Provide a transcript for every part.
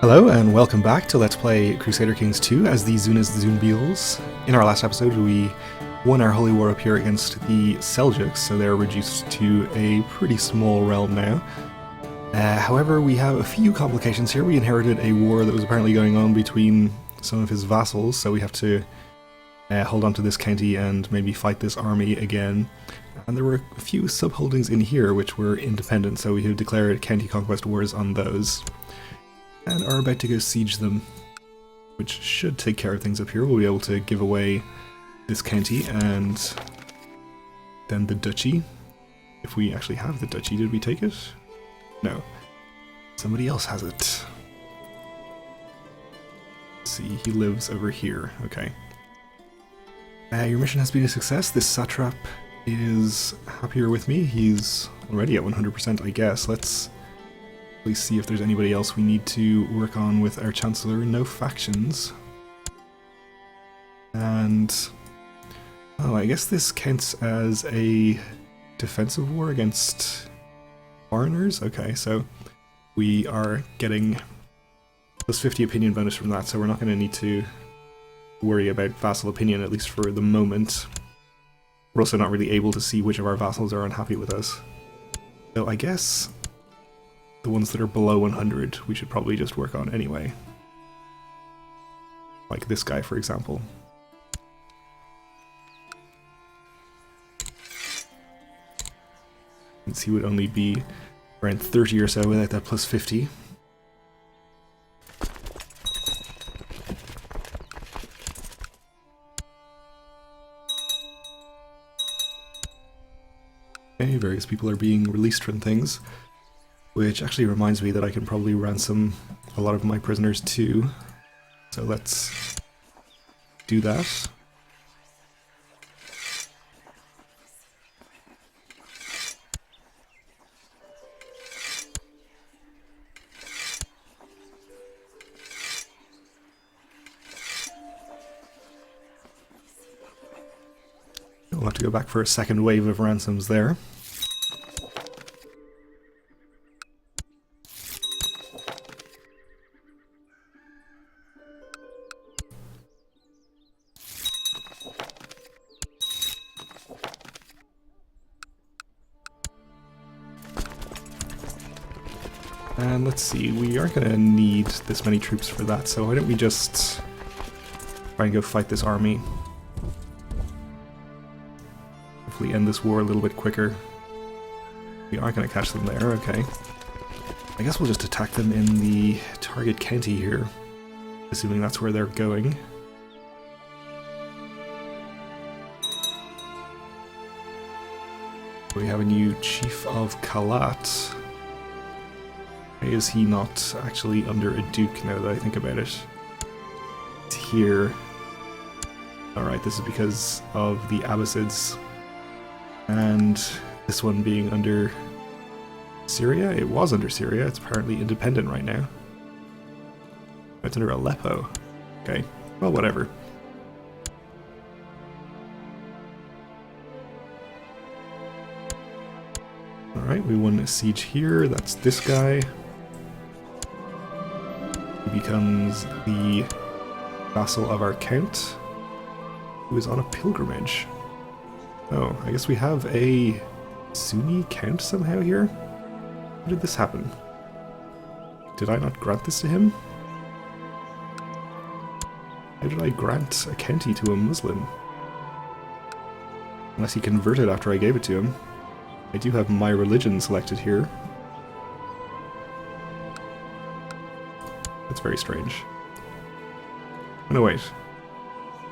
Hello and welcome back to Let's Play Crusader Kings 2 as the Zunist Zunbils. In our last episode we won our holy war up here against the Seljuks, so they're reduced to a pretty small realm now. However, we have a few complications here. We inherited a war that was apparently going on between some of his vassals, so we have to hold on to this county and maybe fight this army again. And there were a few subholdings in here which were independent, so we have declared county conquest wars on those. And are about to go siege them, which should take care of things up here. We'll be able to give away this county and then the duchy. If we actually have the duchy, did we take it? No. Somebody else has it. Let's see, he lives over here. Okay. Your mission has been a success. This satrap is happier with me. He's already at 100%, I guess. Let's see if there's anybody else we need to work on with our Chancellor. No factions. And oh, I guess this counts as a defensive war against foreigners. Okay, so we are getting plus 50 opinion bonus from that, so we're not going to need to worry about vassal opinion, at least for the moment. We're also not really able to see which of our vassals are unhappy with us. So I guess the ones that are below 100 we should probably just work on anyway. Like this guy, for example. Since he would only be around 30 or so without that plus 50. Okay, various people are being released from things. Which actually reminds me that I can probably ransom a lot of my prisoners too. So let's do that. We'll have to go back for a second wave of ransoms there. And let's see, we aren't going to need this many troops for that, so why don't we just try and go fight this army. Hopefully end this war a little bit quicker. We aren't going to catch them there, okay. I guess we'll just attack them in the target county here, assuming that's where they're going. We have a new Chief of Kalat. Why is he not actually under a duke now that I think about it? It's here. Alright, this is because of the Abbasids. And this one being under Syria? It was under Syria, it's apparently independent right now. It's under Aleppo. Okay, well, whatever. Alright, we won a siege here, that's this guy. He becomes the vassal of our count, who is on a pilgrimage. Oh, I guess we have a Sunni count somehow here? How did this happen? Did I not grant this to him? How did I grant a county to a Muslim? Unless he converted after I gave it to him. I do have my religion selected here. That's very strange. Oh, no, wait.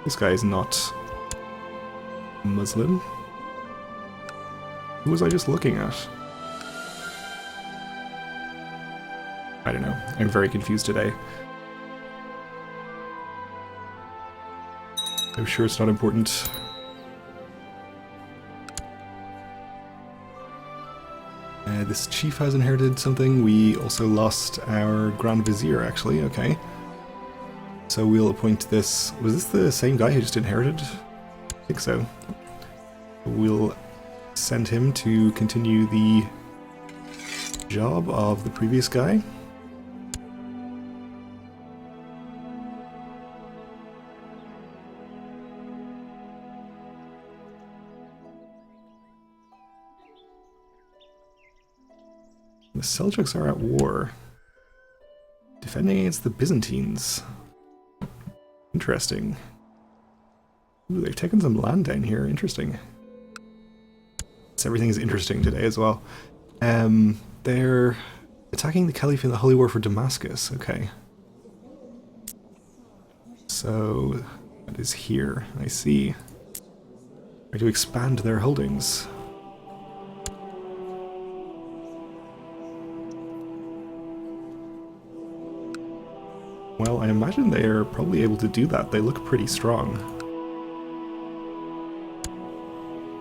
This guy is not Muslim. Who was I just looking at? I don't know. I'm very confused today. I'm sure it's not important. This chief has inherited something. We also lost our Grand Vizier, actually. Okay. So we'll appoint this... Was this the same guy who just inherited? I think so. We'll send him to continue the job of the previous guy. The Seljuks are at war. Defending against the Byzantines. Interesting. Ooh, they've taken some land down here. Interesting. So everything is interesting today as well. They're attacking the Caliph in the Holy War for Damascus. Okay. So that is here. I see. Try to expand their holdings. Well, I imagine they are probably able to do that. They look pretty strong.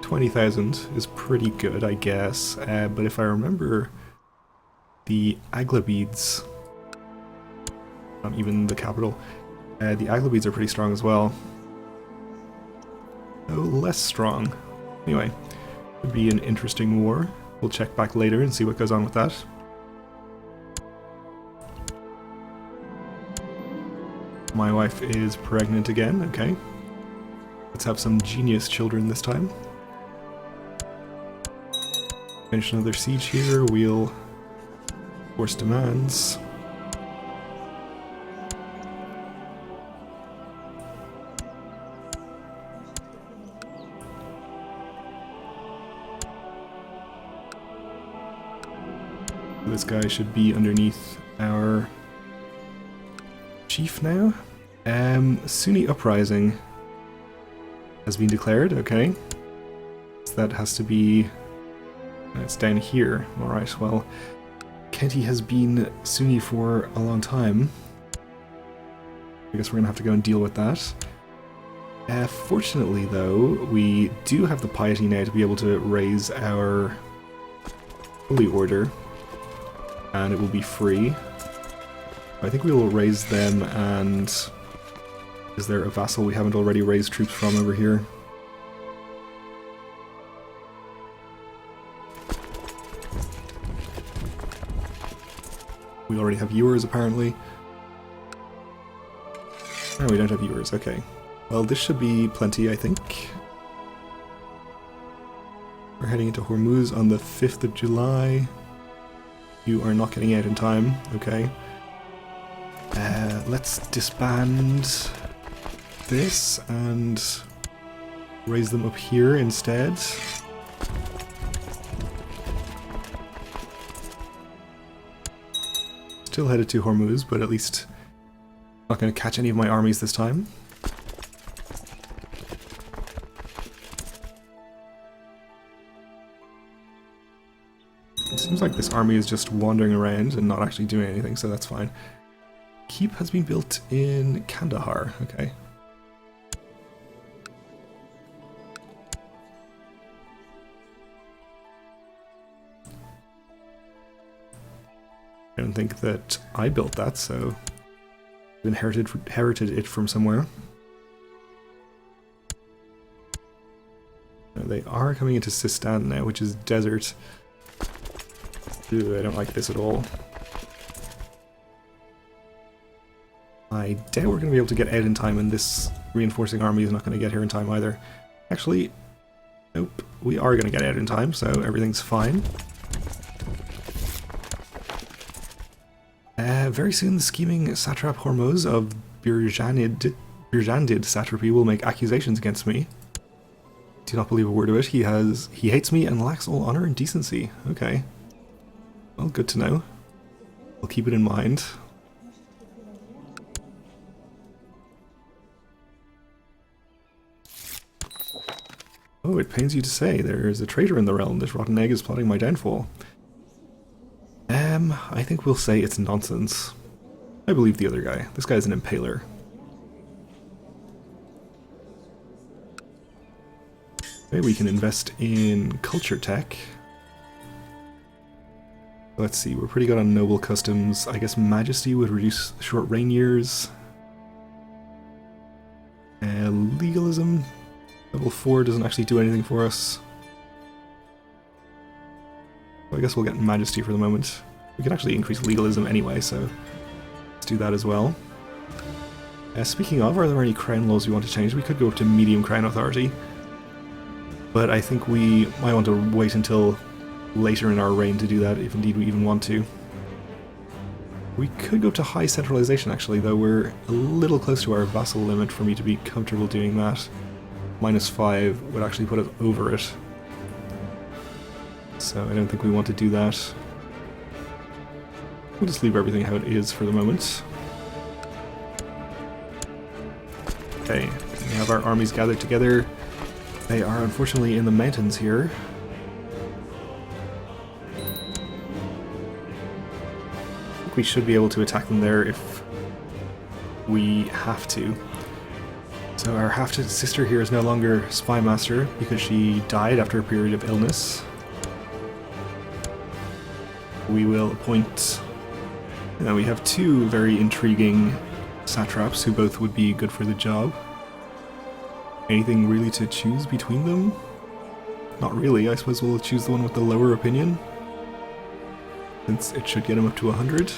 20,000 is pretty good, I guess. But if I remember, the Aghlabids, not even the capital, the Aghlabids are pretty strong as well. Oh, less strong. Anyway, could be an interesting war. We'll check back later and see what goes on with that. My wife is pregnant again, okay. Let's have some genius children this time. Finish another siege here, we'll force demands. This guy should be underneath our chief now. Sunni uprising has been declared, okay. So that has to be... it's down here. Alright, well, County has been Sunni for a long time. I guess we're gonna have to go and deal with that. Fortunately, though, we do have the piety now to be able to raise our Holy Order, and it will be free. I think we will raise them, and is there a vassal we haven't already raised troops from over here? We already have viewers, apparently. No, we don't have viewers, okay. Well, this should be plenty, I think. We're heading into Hormuz on the 5th of July. You are not getting out in time, okay. Let's disband this and raise them up here instead. Still headed to Hormuz, but at least not going to catch any of my armies this time. It seems like this army is just wandering around and not actually doing anything, so that's fine. Keep has been built in Kandahar, okay. I don't think that I built that, so I've inherited it from somewhere. Now, they are coming into Sistan now, which is desert. Ooh, I don't like this at all. I doubt we're going to be able to get out in time, and this reinforcing army is not going to get here in time either. Actually, nope, we are going to get out in time, so everything's fine. Very soon, the scheming satrap Hormuz of Birjandid satrapy will make accusations against me. Do not believe a word of it. He hates me and lacks all honor and decency. Okay. Well, good to know. I'll keep it in mind. Oh, it pains you to say, there is a traitor in the realm. This rotten egg is plotting my downfall. I think we'll say it's nonsense. I believe the other guy. This guy's an impaler. Okay, we can invest in culture tech. Let's see, we're pretty good on noble customs. I guess majesty would reduce short reign years. Legalism. Level 4 doesn't actually do anything for us. Well, I guess we'll get majesty for the moment. We can actually increase legalism anyway, so let's do that as well. Speaking of, are there any crown laws we want to change? We could go up to medium crown authority, but I think we might want to wait until later in our reign to do that, if indeed we even want to. We could go to high centralization actually, though we're a little close to our vassal limit for me to be comfortable doing that. -5 would actually put us over it. So I don't think we want to do that. We'll just leave everything how it is for the moment. Okay, we have our armies gathered together. They are unfortunately in the mountains here. I think we should be able to attack them there if we have to. So our half-sister here is no longer Spy Master because she died after a period of illness. We will appoint... Now we have two very intriguing satraps who both would be good for the job. Anything really to choose between them? Not really. I suppose we'll choose the one with the lower opinion, since it should get him up to 100.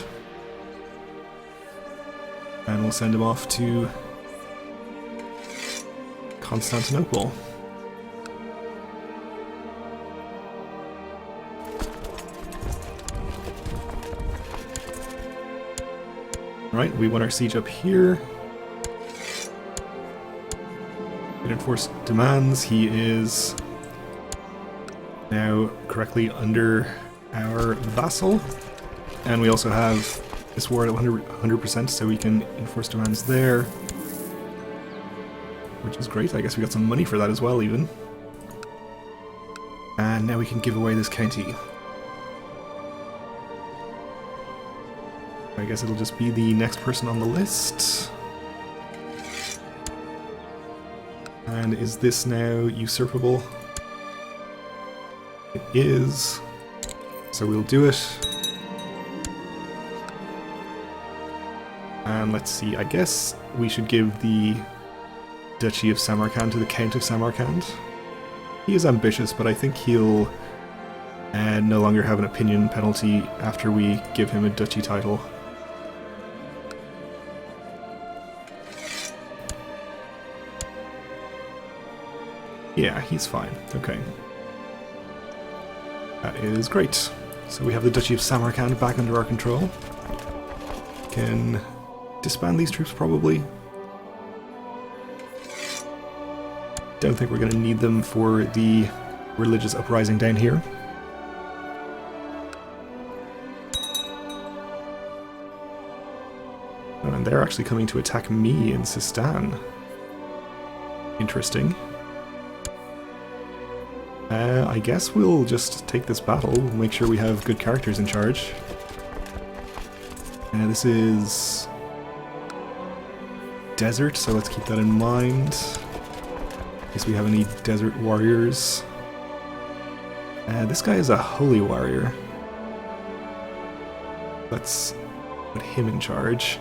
And we'll send him off to Constantinople. Right, we want our siege up here. Can enforce demands. He is now correctly under our vassal. And we also have this war at 100%, so we can enforce demands there. Which is great. I guess we got some money for that as well, even. And now we can give away this county. I guess it'll just be the next person on the list. And is this now usurpable? It is. So we'll do it. And let's see, I guess we should give the Duchy of Samarkand to the Count of Samarkand. He is ambitious, but I think he'll no longer have an opinion penalty after we give him a duchy title. Yeah, he's fine. Okay. That is great. So we have the Duchy of Samarkand back under our control. Can disband these troops, probably. Don't think we're going to need them for the religious uprising down here. Oh, and they're actually coming to attack me in Sistan. Interesting. I guess we'll just take this battle, make sure we have good characters in charge. This is desert, so let's keep that in mind. In case we have any desert warriors. This guy is a holy warrior. Let's put him in charge,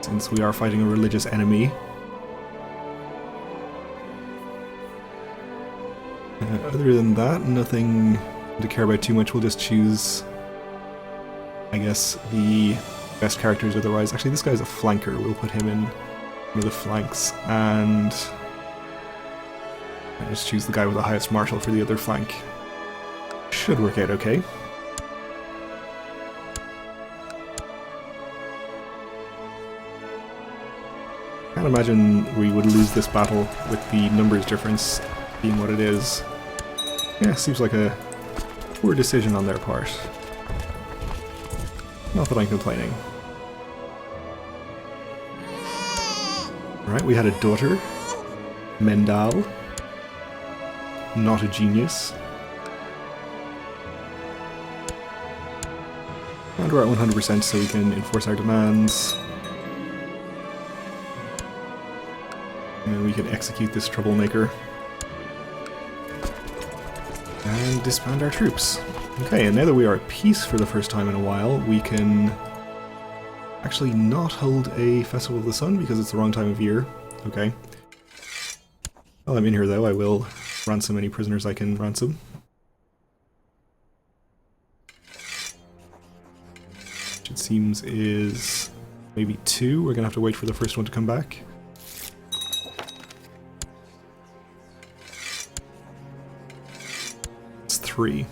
since we are fighting a religious enemy. Other than that, nothing to care about too much. We'll just choose, I guess, the best characters otherwise. Actually, this guy's a flanker. We'll put him in one of the flanks, and I'll just choose the guy with the highest martial for the other flank. Should work out okay. Can't imagine we would lose this battle with the numbers difference being what it is. Yeah, seems like a poor decision on their part. Not that I'm complaining. Alright, we had a daughter, Mendal. Not a genius. And we're at 100% so we can enforce our demands. And we can execute this troublemaker. And disband our troops. Okay, and now that we are at peace for the first time in a while, we can actually not hold a Festival of the Sun because it's the wrong time of year. Okay. While I'm in here though, I will ransom any prisoners I can ransom. Which it seems is maybe 2. We're gonna have to wait for the first one to come back. It's 3.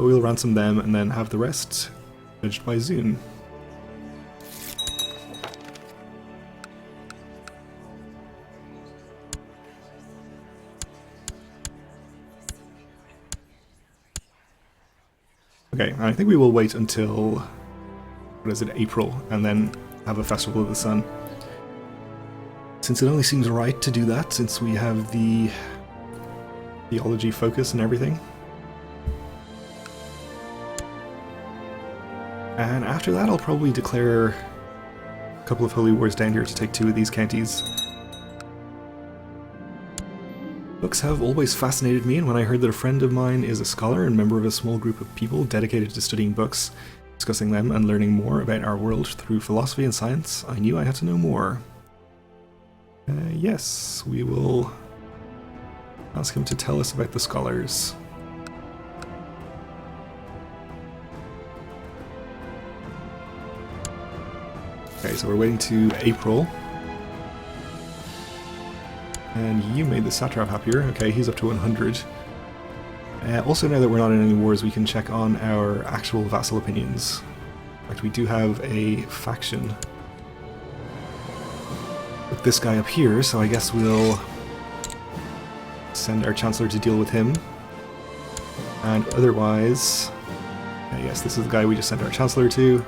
But we'll ransom them and then have the rest judged by Zun. Okay, I think we will wait until, what is it, April, and then have a Festival of the Sun. Since it only seems right to do that, since we have the theology focus and everything. And after that, I'll probably declare a couple of holy wars down here to take 2 of these counties. Books have always fascinated me, and when I heard that a friend of mine is a scholar and member of a small group of people dedicated to studying books, discussing them, and learning more about our world through philosophy and science, I knew I had to know more. Yes, we will ask him to tell us about the scholars. Okay, so we're waiting to April. And you made the satrap happier. Okay, he's up to 100. Also, now that we're not in any wars, we can check on our actual vassal opinions. In fact, we do have a faction with this guy up here, so I guess we'll send our Chancellor to deal with him. And otherwise, yes, this is the guy we just sent our Chancellor to.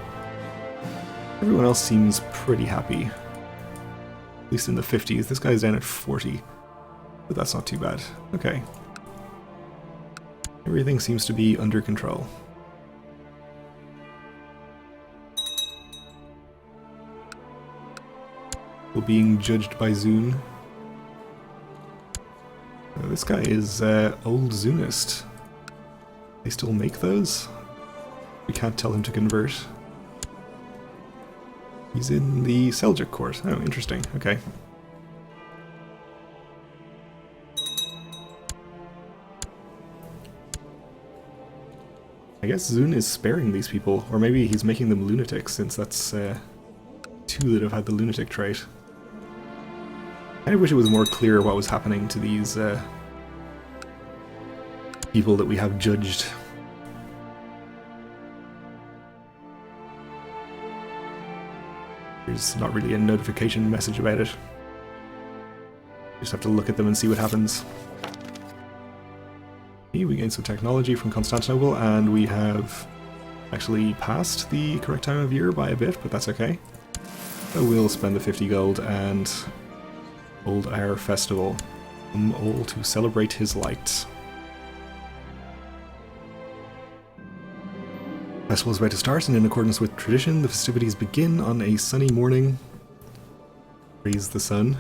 Everyone else seems pretty happy. At least in the 50s. This guy's down at 40. But that's not too bad. Okay. Everything seems to be under control. We're being judged by Zun. This guy is old Zunist. They still make those? We can't tell him to convert. He's in the Seljuk court. Oh, interesting. Okay. I guess Zun is sparing these people, or maybe he's making them lunatics, since that's 2 that have had the lunatic trait. I wish it was more clear what was happening to these people that we have judged. There's not really a notification message about it. You just have to look at them and see what happens. Okay, we gained some technology from Constantinople, and we have actually passed the correct time of year by a bit, but that's okay. So we'll spend the 50 gold and hold our festival. All to celebrate his light. The festival is about to start, and in accordance with tradition, the festivities begin on a sunny morning. Praise the sun.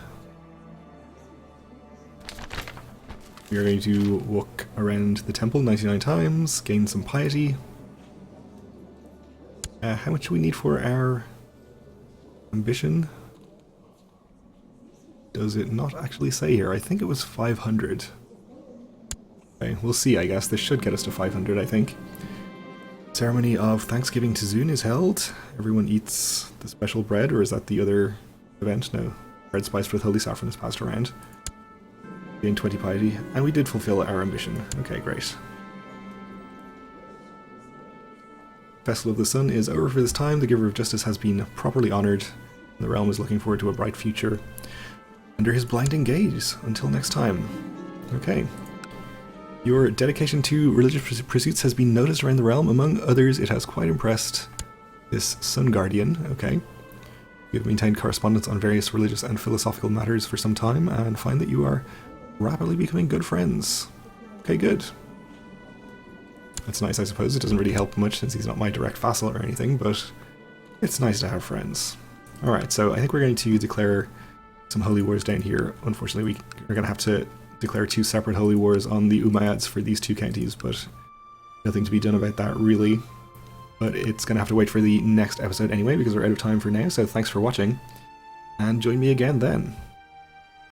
We are going to walk around the temple 99 times, gain some piety. How much do we need for our ambition? Does it not actually say here? I think it was 500. Okay, we'll see, I guess. This should get us to 500, I think. Ceremony of Thanksgiving to Zun is held. Everyone eats the special bread, or is that the other event? No. Bread spiced with holy saffron is passed around. Gain 20 piety, and we did fulfill our ambition. Okay, great. Festival of the Sun is over for this time. The Giver of Justice has been properly honoured. The realm is looking forward to a bright future under his blinding gaze. Until next time. Okay. Your dedication to religious pursuits has been noticed around the realm. Among others, it has quite impressed this Sun Guardian. Okay. You have maintained correspondence on various religious and philosophical matters for some time, and find that you are rapidly becoming good friends. Okay, good. That's nice, I suppose. It doesn't really help much since he's not my direct vassal or anything, but it's nice to have friends. Alright, so I think we're going to declare some holy wars down here. Unfortunately, we are going to have to declare 2 separate holy wars on the Umayyads for these 2 counties, but nothing to be done about that, really. But it's going to have to wait for the next episode anyway, because we're out of time for now, so thanks for watching, and join me again then.